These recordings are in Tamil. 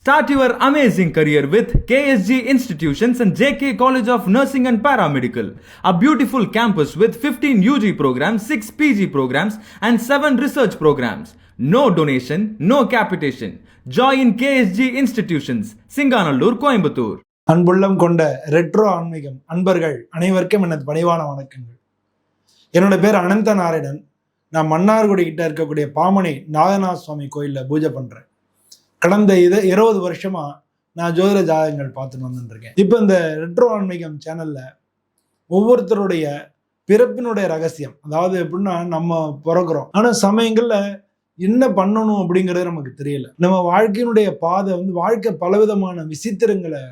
Start your amazing career with KSG Institutions and JK College of Nursing and Paramedical. A beautiful campus with 15 UG programs, 6 PG programs and 7 research programs. No donation, no capitation. Join KSG Institutions, Singanallur, Coimbatore. அன்புள்ளம் கொண்ட ரெட்ரோ ஆன்மீகம் அன்பர்கள் அனைவருக்கும் எனது பணிவான வணக்கங்கள். என்னோட பேர் அனந்த நாராயணன். நான் மன்னார்குடி கிட்ட இருக்கக்கூடிய பாமனை நாகநாத சுவாமி கோயிலில் பூஜை பண்ணுறேன். கடந்த 20 வருஷமா நான் ஜோதிட ஜாதகங்கள் பார்த்துட்டு வந்துருக்கேன். இப்போ இந்த ரெட்ரோ ஆன்மீகம் சேனல்ல ஒவ்வொருத்தருடைய பிறப்பினுடைய ரகசியம், அதாவது எப்படின்னா நம்ம பிறக்கிறோம், ஆனால் சமயங்கள்ல என்ன பண்ணணும் அப்படிங்கிறது நமக்கு தெரியல. நம்ம வாழ்க்கையினுடைய பாதை வாழ்க்கை பலவிதமான விசித்திரங்களை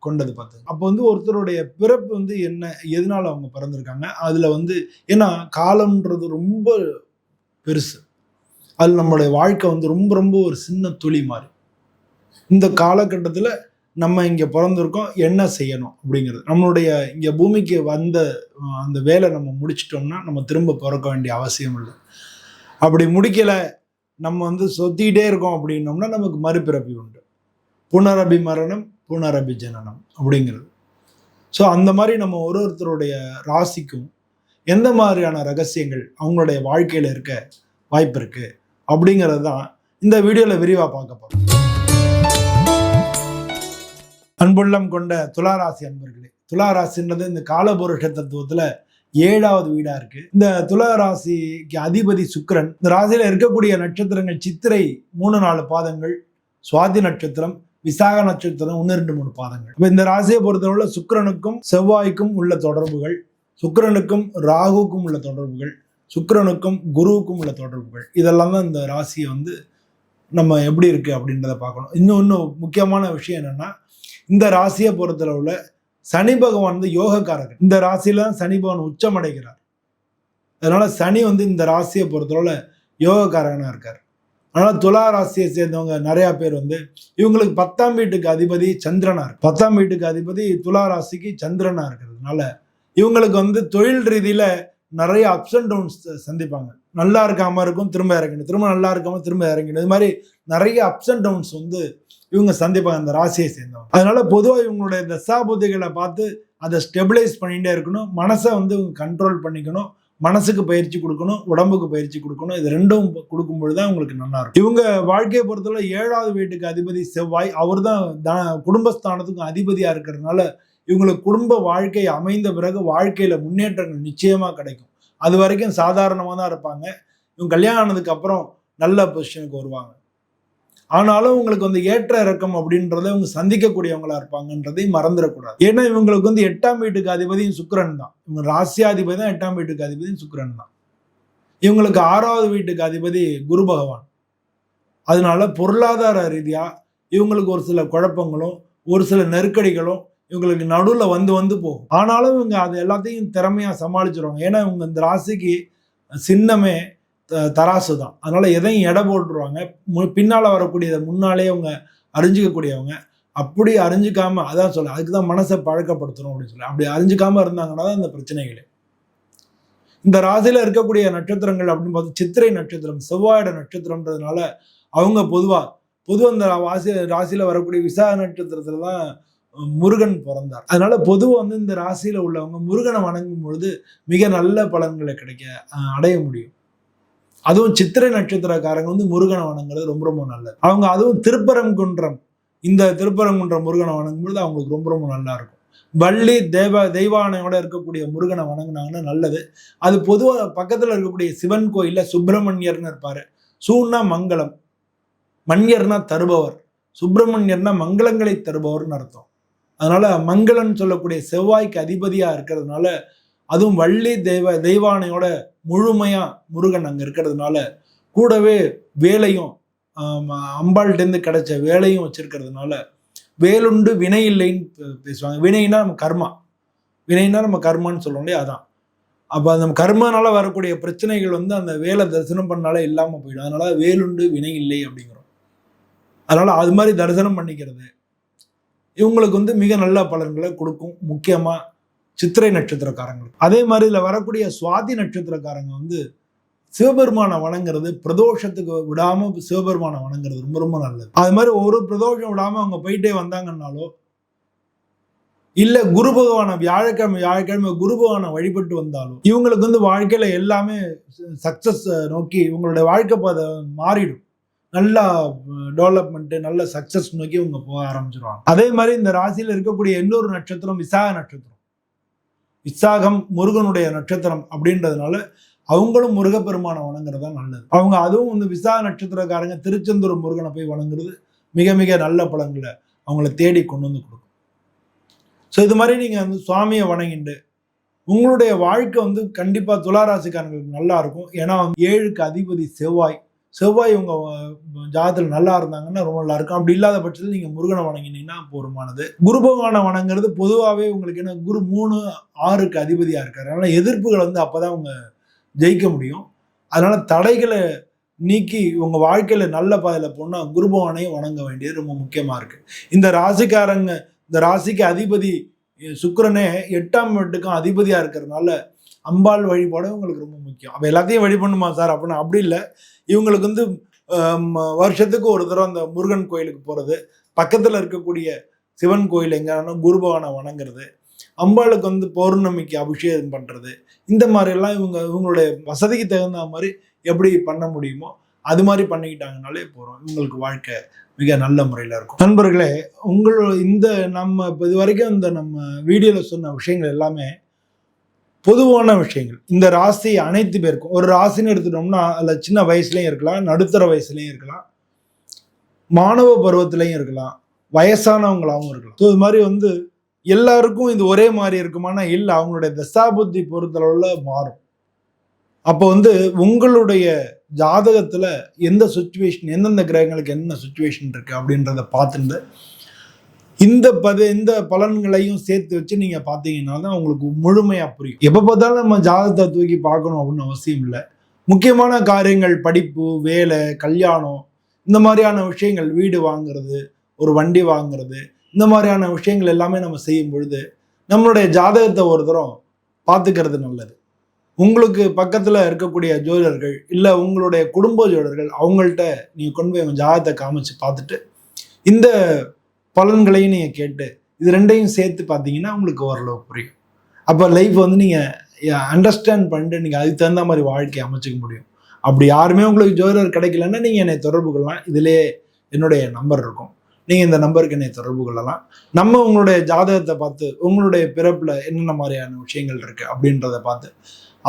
கொண்டது பார்த்து. அப்போ ஒருத்தருடைய பிறப்பு என்ன, எதனால அவங்க பிறந்திருக்காங்க, அதுல ஏன்னா காலம்ன்றது ரொம்ப பெருசு. அது நம்மளுடைய வாழ்க்கை ரொம்ப ரொம்ப ஒரு சின்ன துளி மாதிரி. இந்த காலகட்டத்தில் நம்ம இங்கே பிறந்திருக்கோம், என்ன செய்யணும் அப்படிங்கிறது. நம்மளுடைய இங்கே பூமிக்கு வந்த அந்த வேலை நம்ம முடிச்சிட்டோம்னா நம்ம திரும்ப பிறக்க வேண்டிய அவசியம் இல்லை. அப்படி முடிக்கலை, நம்ம சொத்திக்கிட்டே இருக்கோம் அப்படின்னோம்னா நமக்கு மறுபிறப்பி உண்டு. புனரபி மரணம் புனரபி ஜனனம் அப்படிங்கிறது. ஸோ அந்த மாதிரி நம்ம ஒருத்தருடைய ராசிக்கும் எந்த மாதிரியான ரகசியங்கள் அவங்களுடைய வாழ்க்கையில் இருக்க வாய்ப்பு இருக்குது அப்படிங்கிறது தான் இந்த வீடியோவில் விரிவாக பார்க்க போகிறோம். அன்புள்ளம் கொண்ட துளாராசி அன்பர்களே, துளாராசின்றது இந்த காலபுருஷ தத்துவத்தில் 7வது வீடாக இருக்கு. இந்த துளாராசிக்கு அதிபதி சுக்கிரன். இந்த ராசியில் இருக்கக்கூடிய நட்சத்திரங்கள் சித்திரை 3-4 பாதங்கள், சுவாதி நட்சத்திரம், விசாக நட்சத்திரம் 1-2-3 பாதங்கள். இப்போ இந்த ராசியை பொறுத்தவரை சுக்கிரனுக்கும் செவ்வாய்க்கும் உள்ள தொடர்புகள், சுக்கிரனுக்கும் ராகுக்கும் உள்ள தொடர்புகள், சுக்கிரனுக்கும் குருவுக்கும் உள்ள தொடர்புகள், இதெல்லாம் தான் இந்த ராசியை நம்ம எப்படி இருக்கு அப்படின்றத பார்க்கணும். இன்னும் முக்கியமான விஷயம் என்னன்னா, இந்த ராசியை பொறுத்தளவுல சனி பகவான் யோகக்காரகன். இந்த ராசியில சனி பகவான் உச்சம் அடைகிறார். அதனால சனி இந்த ராசியை பொறுத்தளவுல யோகக்காரகனா இருக்கார். அதனால துலா ராசியை சேர்ந்தவங்க நிறைய பேர் இவங்களுக்கு 10ஆம் வீட்டுக்கு அதிபதி சந்திரனா இருக்கு. 10ஆம் வீட்டுக்கு அதிபதி துலா ராசிக்கு சந்திரனா இருக்கிறதுனால இவங்களுக்கு தொழில் ரீதியில நிறைய அப்ஸ் அண்ட் டவுன்ஸ் சந்திப்பாங்க. நல்லா இருக்காம இருக்கும், திரும்ப இறங்கிடும், திரும்ப நல்லா இருக்காம திரும்ப இறங்கிடும். இது மாதிரி நிறைய அப்ஸ் அண்ட் டவுன்ஸ் இவங்க சந்திப்பாங்க இந்த ராசியை சேர்ந்தவங்க. அதனால பொதுவாக இவங்களுடைய தசாபுத்திகளை பார்த்து அதை ஸ்டெபிலைஸ் பண்ணிகிட்டே இருக்கணும். மனசை இவங்க கண்ட்ரோல் பண்ணிக்கணும். மனசுக்கு பயிற்சி கொடுக்கணும், உடம்புக்கு பயிற்சி கொடுக்கணும். இது ரெண்டும் கொடுக்கும்பொழுது தான் உங்களுக்கு நல்லா இருக்கும். இவங்க வாழ்க்கையை பொறுத்தவரை 7வது வீட்டுக்கு அதிபதி செவ்வாய். அவர் தான் குடும்பஸ்தானத்துக்கும் அதிபதியா இருக்கிறதுனால இவங்களுக்கு குடும்ப வாழ்க்கை அமைந்த பிறகு வாழ்க்கையில முன்னேற்றங்கள் நிச்சயமா கிடைக்கும். அது வரைக்கும் சாதாரணமாக தான் இருப்பாங்க. இவங்க கல்யாணம் ஆனதுக்கு அப்புறம் நல்ல பொசிஷனுக்கு வருவாங்க. ஆனாலும் உங்களுக்கு ஏற்ற இறக்கம் அப்படின்றத இவங்க சந்திக்கக்கூடியவங்களா இருப்பாங்கன்றதையும் மறந்துடக்கூடாது. ஏன்னா இவங்களுக்கு 8ஆம் வீட்டுக்கு அதிபதியும் சுக்கிரன் தான். இவங்க ராசியாதிபதி தான் 8ஆம் வீட்டுக்கு அதிபதியும் சுக்கிரன் தான். இவங்களுக்கு 6வது வீட்டுக்கு அதிபதி குரு பகவான். அதனால பொருளாதார ரீதியா இவங்களுக்கு ஒரு சில குழப்பங்களும் ஒரு சில நெருக்கடிகளும் இவங்களுக்கு நடுவில் வந்து போகும். ஆனாலும் இவங்க அது எல்லாத்தையும் திறமையா சமாளிச்சிருவாங்க. ஏன்னா இவங்க இந்த ராசிக்கு சின்னமே தராசு தான். அதனால எதையும் எடை போட்டுருவாங்க. பின்னால வரக்கூடியதை முன்னாலே அவங்க அறிஞ்சிக்கக்கூடியவங்க. அப்படி அறிஞ்சிக்காம, அதான் சொல்ல, அதுக்குதான் மனசை பழக்கப்படுத்தணும் அப்படின்னு சொல்லி, அப்படி அறிஞ்சிக்காம இருந்தாங்கன்னா தான் இந்த பிரச்சனைகளே. இந்த ராசியில இருக்கக்கூடிய நட்சத்திரங்கள் அப்படின்னு பார்த்து சித்திரை நட்சத்திரம் செவ்வாயோட நட்சத்திரம்ன்றதுனால அவங்க பொதுவா இந்த ராசியில வரக்கூடிய விசாக நட்சத்திரத்துல தான் முருகன் பிறந்தார். அதனால பொதுவா இந்த ராசியில உள்ளவங்க முருகனை வணங்கும் பொழுது மிக நல்ல பலன்களை அடைய முடியும். அதுவும் சித்திரை நட்சத்திரக்காரங்க முருகனை வணங்குறது ரொம்ப ரொம்ப நல்லது. அவங்க அதுவும் திருப்பரங்குன்றம், இந்த திருப்பரங்குன்றம் முருகனை வணங்கும் பொழுது அவங்களுக்கு ரொம்ப ரொம்ப நல்லா இருக்கும். வள்ளி தெய்வானையோட இருக்கக்கூடிய முருகனை வணங்கினாங்கன்னா நல்லது. அது பொதுவாக பக்கத்துல இருக்கக்கூடிய சிவன் கோயில்ல சுப்பிரமணியர்னு இருப்பாரு. சூன்னா மங்களம், மன்யர்னா தருபவர், சுப்பிரமணியர்னா மங்களங்களை தருபவர்னு அர்த்தம். அதனால மங்களன் சொல்லக்கூடிய செவ்வாய்க்கு அதிபதியா இருக்கிறதுனால, அதுவும் வள்ளி தெய்வானையோட முழுமையா முருகன் அங்க இருக்கிறதுனால கூடவே வேலையும் அம்பாள்கிட்டேருந்து கிடைச்ச வேலையும் வச்சிருக்கிறதுனால வேலுண்டு வினை இல்லைன்னு பேசுவாங்க. வினைனா நம்ம கர்மா, வினைனா நம்ம கர்மான்னு சொல்லுவோம் இல்லையா, அதான். அப்ப அந்த கர்மனால வரக்கூடிய பிரச்சனைகள் அந்த வேலை தரிசனம் பண்ணாலே இல்லாம போயிடும். அதனால வேலுண்டு வினை இல்லை அப்படிங்கிறோம். அதனால அது மாதிரி தரிசனம் பண்ணிக்கிறது இவங்களுக்கு மிக நல்ல பலன்களை கொடுக்கும். முக்கியமா சித்திரை நட்சத்திரக்காரங்களுக்கு. அதே மாதிரி இதுல வரக்கூடிய சுவாதி நட்சத்திரக்காரங்க சிவபெருமானை வணங்குறது, பிரதோஷத்துக்கு விடாம சிவபெருமானை வணங்குறது ரொம்ப ரொம்ப நல்லது. அது மாதிரி ஒரு பிரதோஷம் விடாம அவங்க போயிட்டே வந்தாங்கன்னாலோ, இல்ல குரு பகவானை வியாழக்கிழமை குரு பகவானை வழிபட்டு வந்தாலும் இவங்களுக்கு வாழ்க்கையில எல்லாமே சக்சஸ் நோக்கி இவங்களுடைய வாழ்க்கை பாதை மாறிடும். நல்லா டெவலப்மெண்ட், நல்ல சக்சஸ் நோக்கி இவங்க போக ஆரம்பிச்சிருவாங்க. அதே மாதிரி இந்த ராசியில இருக்கக்கூடிய இன்னொரு நட்சத்திரம் விசாக நட்சத்திரம். விசாகம் முருகனுடைய நட்சத்திரம் அப்படின்றதுனால அவங்களும் முருகப்பெருமானை வணங்குறது தான் நல்லது. அவங்க அதுவும் விசாக நட்சத்திரக்காரங்க திருச்செந்தூர் முருகனை போய் வணங்குறது மிக மிக நல்ல பலன்களை அவங்கள தேடி கொண்டு வந்து கொடுக்கும். ஸோ இது மாதிரி நீங்கள் சுவாமியை வணங்கிண்டு உங்களுடைய வாழ்க்கை கண்டிப்பாக துளாராசிக்காரங்களுக்கு நல்லா இருக்கும். ஏன்னா 7க்கு அதிபதி செவ்வாய் உங்க ஜாதகத்தில் நல்லா இருந்தாங்கன்னா ரொம்ப நல்லா இருக்கும். அப்படி இல்லாத பட்சத்தில் நீங்கள் முருகனை வணங்கினீங்கன்னா போருமானது. குரு பகவானை வணங்குறது பொதுவாகவே உங்களுக்கு என்ன, குரு 3, 6க்கு அதிபதியாக இருக்காரு. அதனால எதிர்ப்புகள் அப்போதான் அவங்க ஜெயிக்க முடியும். அதனால தடைகளை நீக்கி உங்க வாழ்க்கையில நல்ல பாதையில் போனால் குரு பகவானையும் வணங்க வேண்டியது ரொம்ப முக்கியமா இருக்கு. இந்த ராசிக்கு அதிபதி சுக்கிரனே 8ஆம் வீட்டுக்கும் அதிபதியா இருக்கிறதுனால அம்பாள் வழிபாடு உங்களுக்கு ரொம்ப முக்கியம். அப்ப எல்லாத்தையும் வழிபண்ணுமா சார் அப்படின்னா அப்படி இல்லை. இவங்களுக்கு வருஷத்துக்கு ஒரு தடவை அந்த முருகன் கோயிலுக்கு போறது, பக்கத்துல இருக்கக்கூடிய சிவன் கோயில் எங்கன்னா குரு பகவானை வணங்குறது, அம்பாளுக்கு பௌர்ணமிக்கு அபிஷேகம் பண்றது, இந்த மாதிரி எல்லாம் இவங்களுடைய வசதிக்கு தகுந்த மாதிரி எப்படி பண்ண முடியுமோ அது மாதிரி பண்ணிக்கிட்டாங்கனாலே போறோம். இவங்களுக்கு வாழ்க்கை மிக நல்ல முறையில் இருக்கும். நண்பர்களே, நம்ம இது வரைக்கும் நம்ம வீடியோவில் சொன்ன விஷயங்கள் எல்லாமே பொதுவான விஷயங்கள். இந்த ராசி அனைத்து பேருக்கும், ஒரு ராசின்னு எடுத்துட்டோம்னா அதில் சின்ன வயசுலையும் இருக்கலாம், நடுத்தர வயசுலையும் இருக்கலாம், மாணவ பருவத்திலையும் இருக்கலாம், வயசானவங்களாகவும் இருக்கலாம். ஸோ இது மாதிரி எல்லாருக்கும் இது ஒரே மாதிரி இருக்குமானா இல்லை, அவங்களுடைய தசாபுத்தி பொறுத்தளவுல மாறும். அப்போ உங்களுடைய ஜாதகத்துல எந்த சுச்சுவேஷன், எந்தெந்த கிரகங்களுக்கு என்ன சுச்சுவேஷன் இருக்கு அப்படின்றத பார்த்துட்டு இந்த பலன்களையும் சேர்த்து வச்சு நீங்க பார்த்தீங்கன்னா தான் உங்களுக்கு முழுமையா புரியும். எப்போ பார்த்தாலும் நம்ம ஜாதகத்தை தூக்கி பார்க்கணும் அப்படின்னு அவசியம் இல்லை. முக்கியமான காரியங்கள், படிப்பு, வேலை, கல்யாணம், இந்த மாதிரியான விஷயங்கள், வீடு வாங்குறது, ஒரு வண்டி வாங்குறது, இந்த மாதிரியான விஷயங்கள் எல்லாமே நம்ம செய்யும் பொழுது நம்மளுடைய ஜாதகத்தை ஒரு தரம் பார்த்துக்கிறது நல்லது. உங்களுக்கு பக்கத்துல இருக்கக்கூடிய ஜோதிடர்கள் இல்ல உங்களுடைய குடும்ப ஜோதிடர்கள் அவங்கள்ட்ட நீங்க கொண்டு போய் உங்க ஜாதகத்தை காமிச்சு பார்த்துட்டு இந்த பலன்களையும் நீங்க கேட்டு இது ரெண்டையும் சேர்த்து பார்த்தீங்கன்னா உங்களுக்கு ஓரளவு புரியும். அப்போ லைஃப் நீங்க அண்டர்ஸ்டாண்ட் பண்ணிட்டு நீங்க அதுக்கு தகுந்த மாதிரி வாழ்க்கையை அமைச்சிக்க முடியும். அப்படி யாருமே உங்களுக்கு ஜோதிடர் கிடைக்கலன்னா நீங்க என்னை தொடர்பு கொள்ளலாம். இதுலேயே என்னுடைய நம்பர் இருக்கும். நீங்கள் இந்த நம்பருக்கு என்னை தொடர்பு கொள்ளலாம். நம்ம உங்களுடைய ஜாதகத்தை பார்த்து உங்களுடைய பிறப்பில் என்னென்ன மாதிரியான விஷயங்கள் இருக்குது அப்படின்றத பார்த்து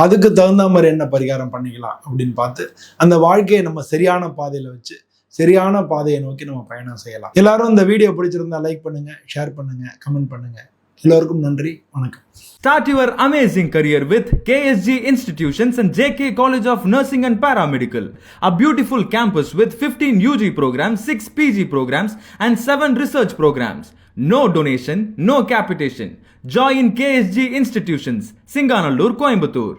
அதுக்கு தகுந்த மாதிரி என்ன பரிகாரம் பண்ணிக்கலாம் அப்படின்னு பார்த்து அந்த வாழ்க்கையை நம்ம சரியான பாதையில் வச்சு சரியான பாதையை நோக்கி நம்ம பயணம் செய்யலாம். எல்லாரும் இந்த வீடியோ பிடிச்சிருந்தா லைக் பண்ணுங்க, ஷேர் பண்ணுங்க, கமெண்ட் பண்ணுங்க. எல்லோருக்கும் நன்றி, வணக்கம். Start your amazing career with KSG Institutions and JK College of Nursing and Paramedical, a beautiful campus with 15 UG programs, 6 PG programs and 7 research programs. No donation, no capitation. Join KSG Institutions, Singanallur, Coimbatore.